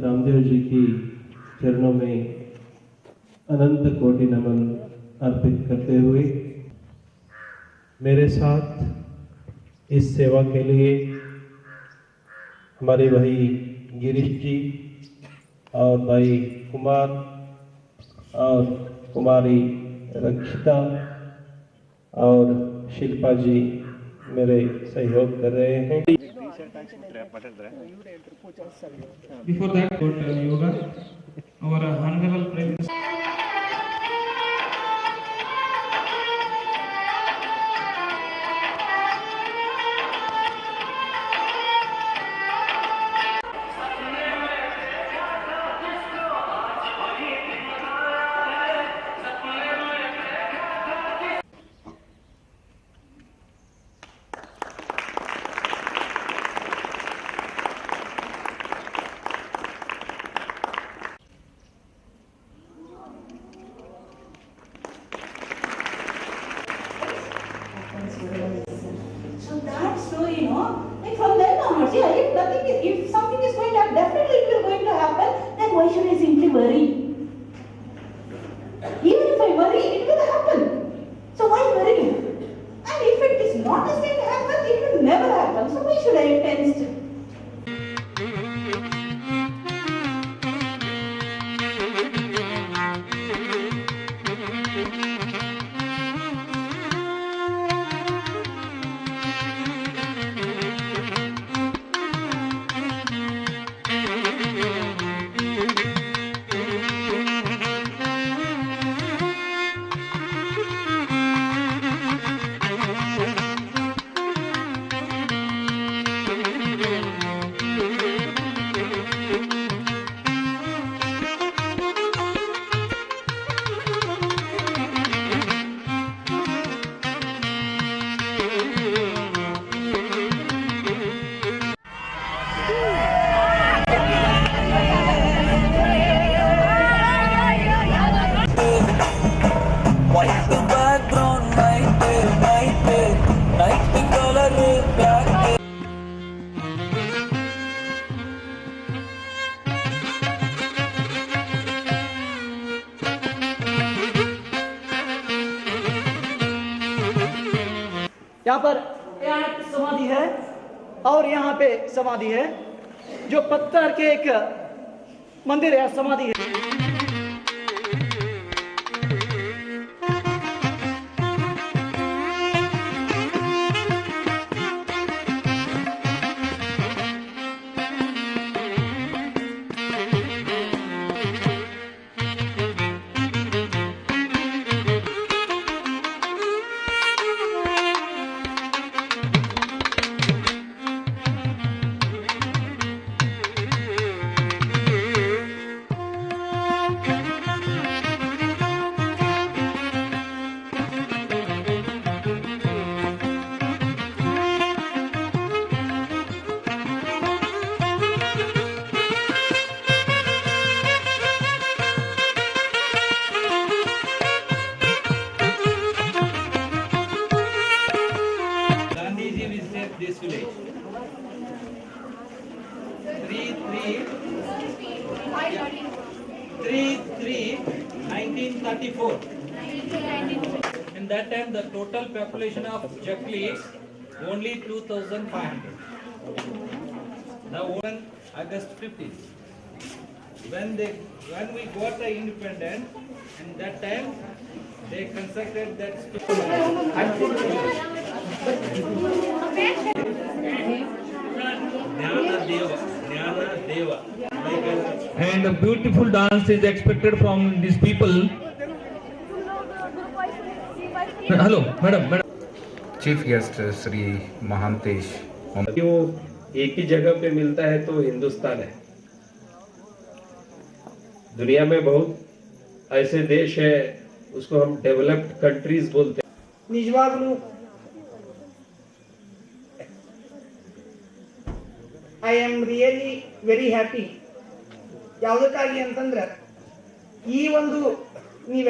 रामदेव जी की चरणों में अनंत कोटि नमन अर्पित करते हुए मेरे साथ इस सेवा के लिए हमारे भाई गिरीश जी और भाई कुमार और कुमारी रक्षिता और शिल्पा जी मेरे सहयोग कर रहे हैं। Before that, about yoga, our honorable Prime Minister. So that story, like from then onwards, if something is going to happen, definitely it will going to happen, then why should I simply worry? Even if I worry, it will happen. So why worry? And if it is not destined to happen, it will never happen. So why should I tense? यहाँ पर समाधि है और यहाँ पे समाधि है, जो पत्थर के एक मंदिर है, समाधि है। This village. 1934. In that time, the total population of Jakli is only 2,500. Now, on August 15th, when we got the independence, and that time they constructed that. Jnana Deva. And a beautiful dance is expected from these people. Hello, madam. Chief guest Shri Mahantesh. वो एक ही जगह पे मिलता है तो हिंदुस्तान है। दुनिया में बहुत ऐसे देश है, उसको हम डेवलप्ड कंट्रीज बोलते हैं। ನಿಜವಾಗ್ಲೂ I am really very happy. ಯಾವುದಕ್ಕಾಗಿ ಅಂತಂದ್ರೆ ಈ ಒಂದು ನೀವು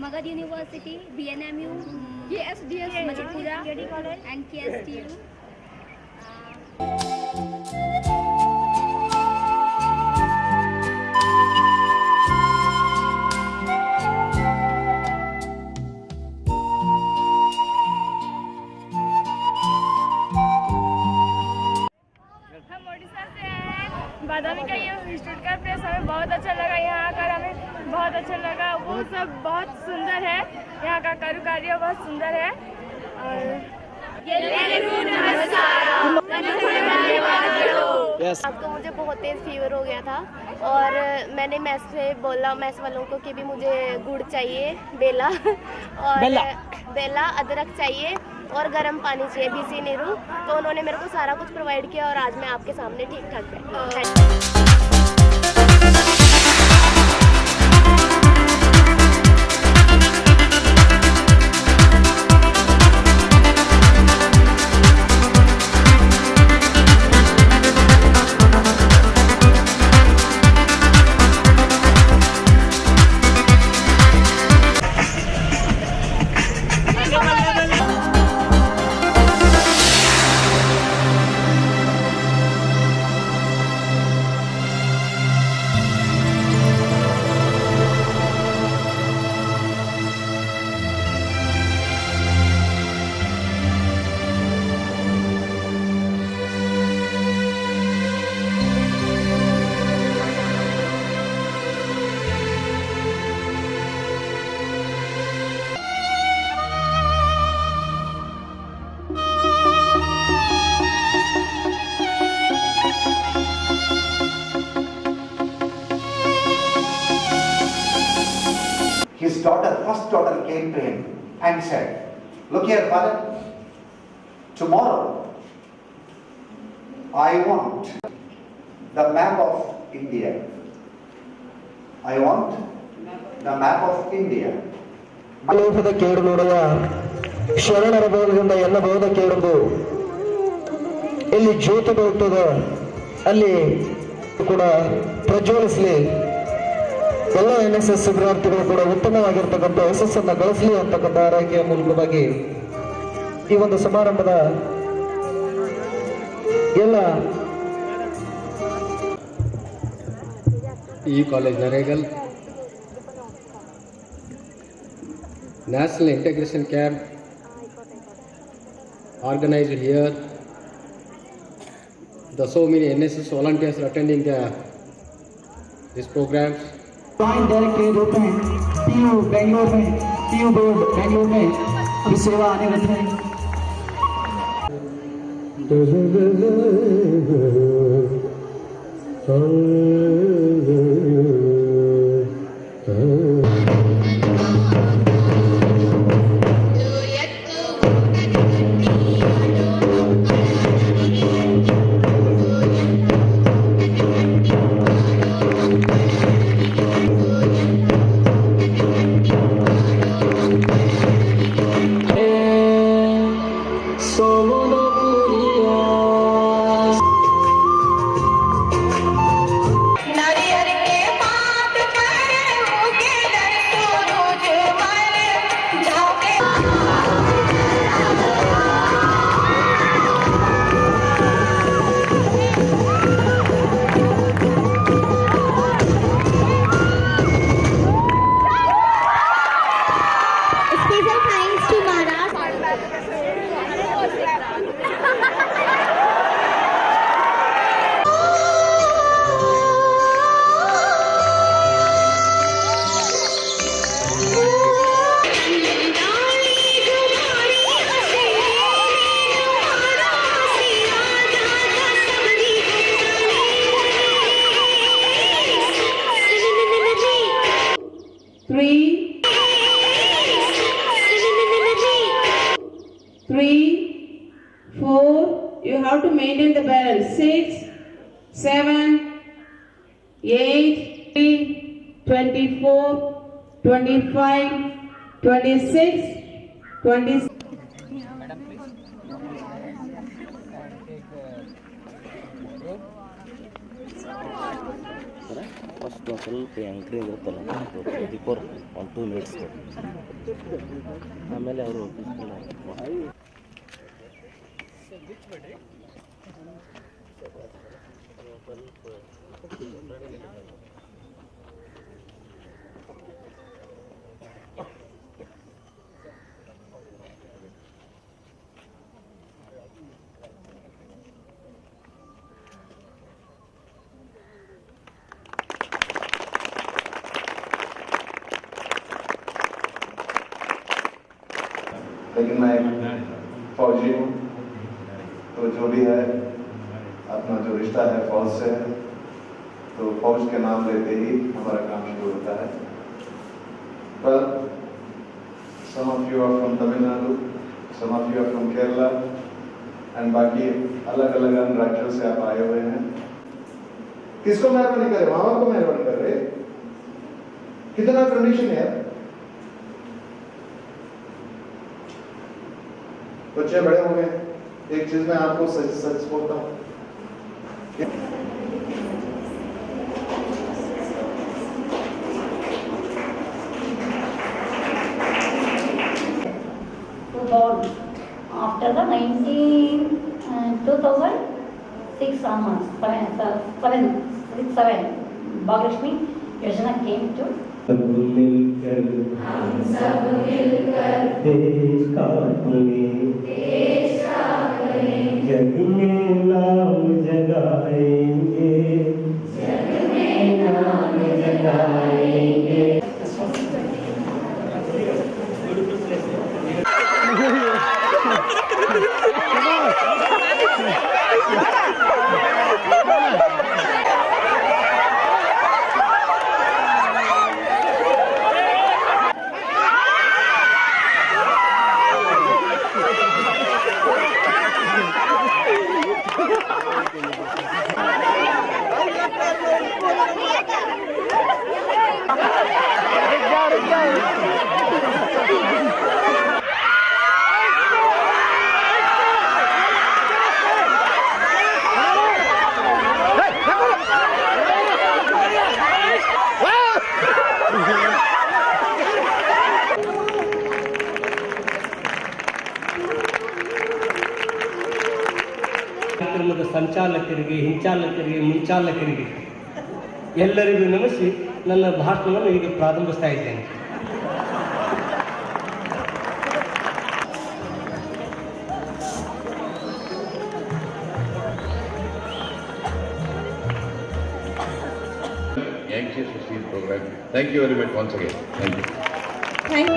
Magadh university, BNMU, KSDS, Madhepura and KSTU. हम ओडिशा से हैं। बादामी का ये इंस्टीट्यूट का प्लेस हमें बहुत अच्छा लगा। यहाँ आकर हमें बहुत अच्छा लगा। वो सब बहुत सुंदर है। यहाँ का कारुकार्य बहुत सुंदर है। आपको मुझे बहुत तेज़ फीवर हो गया था और मैंने मैस से बोला, मैस वालों को कि भी मुझे गुड़ चाहिए, बेला और बेला अदरक चाहिए और गर्म पानी चाहिए, बीसी नीरू। तो उन्होंने मेरे को सारा कुछ प्रोवाइड किया और आज मैं आपके सामने ठीक ठाक बैठी। His daughter, first daughter, came to him and said, "Look here, father, tomorrow I want the map of India. I want the map of India." ಲೋಕದ ಕೇಡುನುಡೆಯ ಶರಣರ ಬೋಧದಿಂದ ಎಲ್ಲ ಬೋಧ ಕೇಳುವುದು ಎಲ್ಲಿ ಜ್ಯೋತಿ ಬೆಳಗ್ತದ ಅಲ್ಲಿ ಕೂಡ ಪ್ರಜ್ವಲಿಸಲಿ. ಎಲ್ಲ NSS ವಿದ್ಯಾರ್ಥಿಗಳು ಕೂಡ ಉತ್ತಮವಾಗಿರ್ತಕ್ಕಂಥ ಯಶಸ್ಸನ್ನು ಗಳಿಸಲಿ ಅಂತಕ್ಕಂಥ ಆರೈಕೆಯ ಮೂಲಕವಾಗಿ ಈ ಒಂದು ಸಮಾರಂಭದ ಎಲ್ಲ ಈ college Naregal National Integration Camp organized here. The so many NSS volunteers are attending these programs. Joint director के रूप में TU बेंगलोर में, TU बोर्ड बेंगलोर में अभी सेवा आने वाली है। 3, 4. You have to maintain the balance. 6, 7, 8, 24, 25, 26, 27. First ಒಂದು ಸ್ವಲ್ಪ ಆ್ಯಂಕ್ರಿಂಗ್ ಇರುತ್ತಲ್ಲ ಬಿಫೋರ್ 1-2 ಮಿನಿಟ್ಸ್ ಆಮೇಲೆ ಅವರು लेकिन मैं फौजी हूँ, तो जो भी है अपना जो रिश्ता है फौज से है, तो फौज के नाम लेते ही हमारा काम शुरू होता है। पर some of you are from Tamil Nadu, some of you are from Kerala, and बाकी अलग अलग अन्य राज्यों से आप आए हुए हैं। किसको मेहरबानी करे? माँ बाप को मेहरबानी कर रहे? कितना कंडीशन है? बच्चे बड़े हो गए। एक चीज मैं आपको सच सच बोलता हूँ, born after the 2006 onwards, 7 Bhagrashmi Yojana came to मिलकर देश का जग में नाम जगाएंगे, जग में नाम जगाएंगे। ಕಾರ್ಯಕ್ರಮದ ಸಂಚಾಲಕರಿಗೆ, ಹಿಂಚಾಲಕರಿಗೆ, ಮುಂಚಾಲಕರಿಗೆ ಎಲ್ಲರಿಗೂ ನಮಿಸಿ ನನ್ನ ಭಾಷಣವನ್ನು ಈಗ ಪ್ರಾರಂಭಿಸ್ತಾ ಇದ್ದೇನೆ. Anxious to see the program. Thank you very much once again. Thank you. Thank you.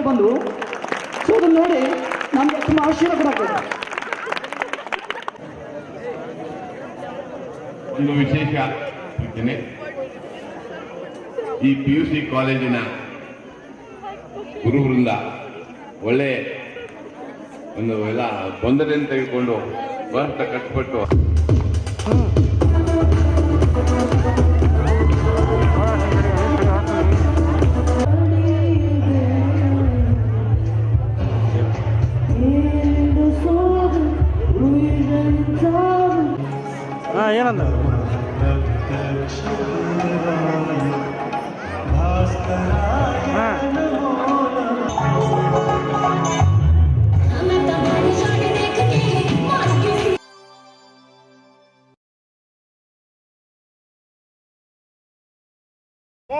ಬಂದು ಸೊ ಅದನ್ನು ನೋಡಿ ನಮಗೆ ತುಂಬ ಆಶ್ಚರ್ಯ ಕೊಡಾಗ್ತದೆ. ಒಂದು ವಿಶೇಷ ಸೂಚನೆ, ಈ PUC ಕಾಲೇಜಿನ ಗುರುವೃಂದ ಒಳ್ಳೆ ಒಂದು ಎಲ್ಲ ತೊಂದರೆಯನ್ನು ತೆಗೆದುಕೊಂಡು ಬಹಳ ಕಷ್ಟಪಟ್ಟು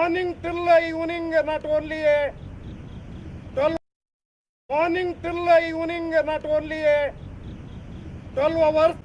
morning till evening, not only 12 morning till evening, not only 12 hours.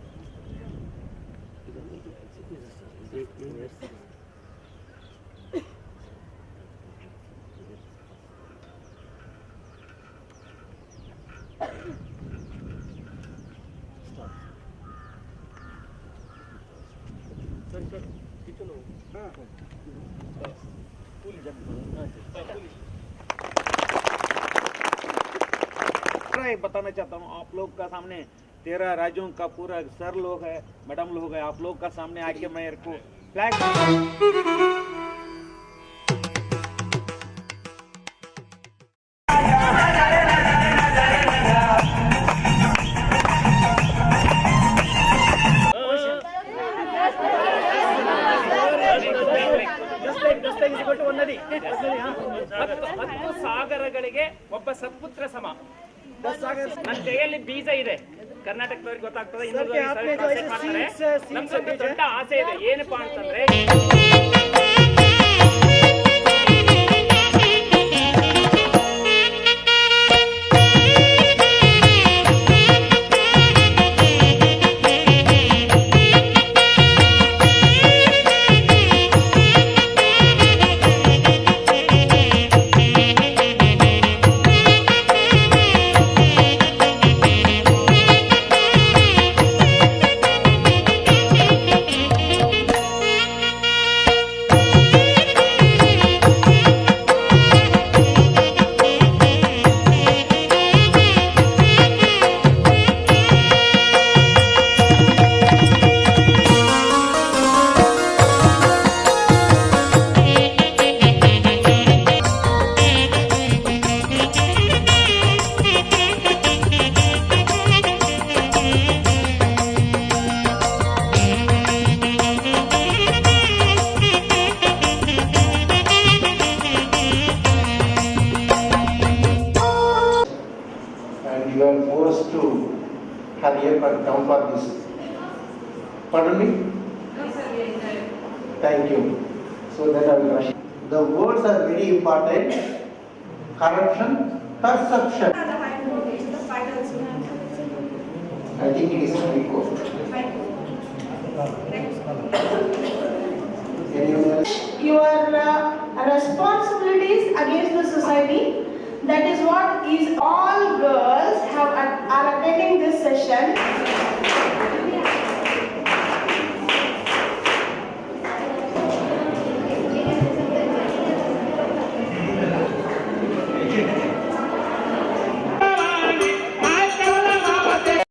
बताना चाहता हूँ आप लोग का सामने 13 राज्यों का पूरा सर लोग है, मैडम लोग है, आप लोग का सामने आके मेरे को फ्लैग ಹತ್ತು ಸಾಗರಗಳಿಗೆ ಒಬ್ಬ ಸತ್ಪುತ್ರ ಸಮ. ನನ್ನ ಕೈಯಲ್ಲಿ ಬೀಜ ಇದೆ, ಕರ್ನಾಟಕದವ್ರಿಗೆ ಗೊತ್ತಾಗ್ತದೆ. ನಮ್ಗೊಂದು ದೊಡ್ಡ ಆಸೆ ಇದೆ, ಏನಪ್ಪಾ ಅಂತಂದ್ರೆ you are forced to hurry up and come for this. Pardon me? No, sir, we enjoy. Thank you. So that I will rush. The words are very important. Corruption, perception. I think it is High Court. Your responsibilities against the society. That is what is all girls are attending this session.